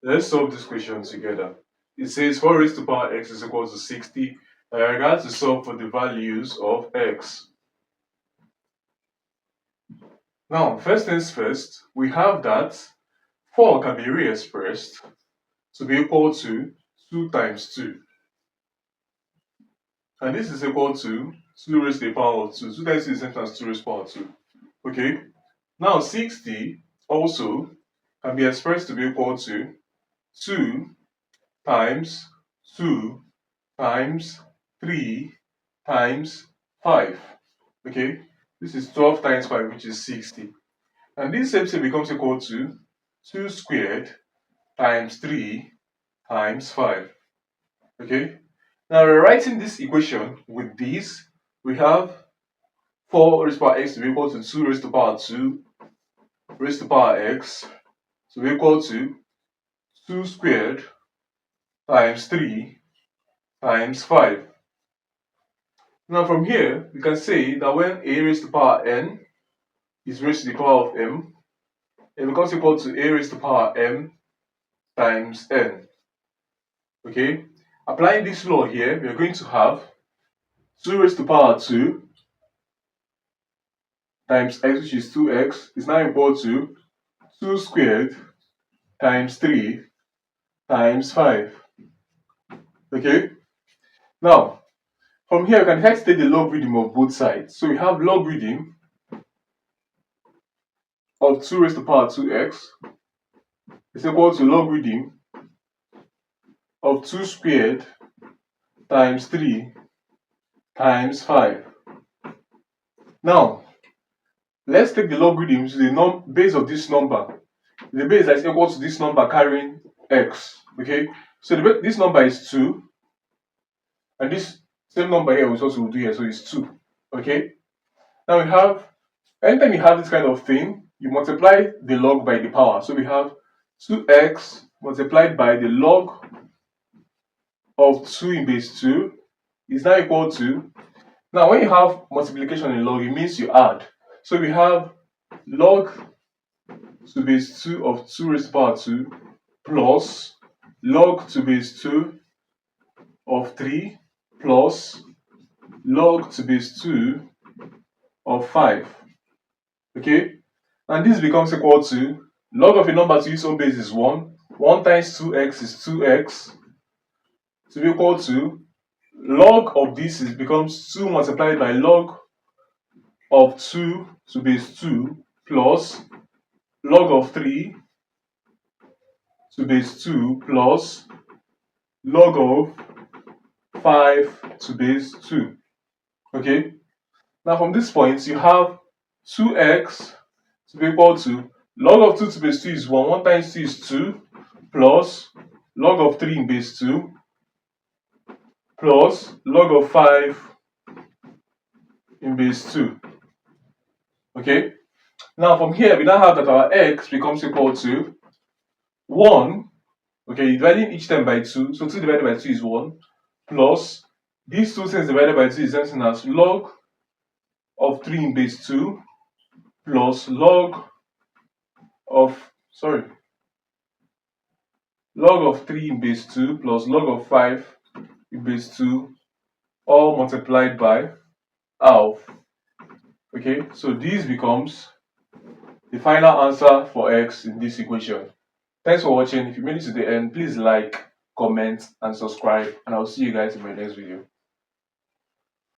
Let's solve this question together. It says 4 raised to power x is equal to 60. I am going to solve for the values of x. Now, first things first, we have that 4 can be re-expressed to be equal to 2 times 2. And this is equal to 2 raised to the power of 2. 2 times 2 is the same as 2 raised to the power of 2. Okay? Now, 60 also can be expressed to be equal to 2 times 2 times 3 times 5. Okay, this is 12 times 5, which is 60. And this same thing becomes equal to 2 squared times 3 times 5. Okay, now rewriting this equation with this, we have 4 raised to power x to be equal to 2 raised to power 2 raised to power x to be equal to 2 squared times 3 times 5. Now from here, we can say that when a raised to the power n is raised to the power of m, it becomes equal to a raised to the power m times n. Okay, applying this law here, we are going to have 2 raised to the power 2 times x, which is 2x, is now equal to 2 squared times 3 times 5. Okay, now from here, we can try to take the logarithm of both sides. So we have logarithm of 2 raised to the power 2x is equal to logarithm of 2 squared times 3 times 5. Now, let's take the logarithm to the base of this number. The base that is equal to this number carrying x. Okay, so this number is 2, and this same number here we also will do here, so it's 2. Okay, now we have, anytime you have this kind of thing, you multiply the log by the power. So we have 2x multiplied by the log of 2 in base 2 is now equal to, now when you have multiplication in log, it means you add. So we have log to base 2 of 2 raised to the power 2 plus log to base 2 of 3 plus log to base 2 of 5. Okay, and this becomes equal to log of a number to its own base is 1. 1 times 2x is 2x to be equal to log of this becomes 2 multiplied by log of 2 to base 2 plus log of 3 to base 2 plus log of 5 to base 2. Okay, now from this point you have 2x to be equal to log of 2 to base 2 is 1. 1 times 2 is 2 plus log of 3 in base 2 plus log of 5 in base 2. Okay, now from here we now have that our x becomes equal to 1. Okay, dividing each term by 2, so 2 divided by 2 is 1 plus these two things divided by 2 is something as log of 3 in base 2 plus log of log of 3 in base 2 plus log of 5 in base 2, all multiplied by half. Okay, so this becomes the final answer for x in this equation. Thanks for watching. If you made it to the end, please like, comment, and subscribe, and I'll see you guys in my next video.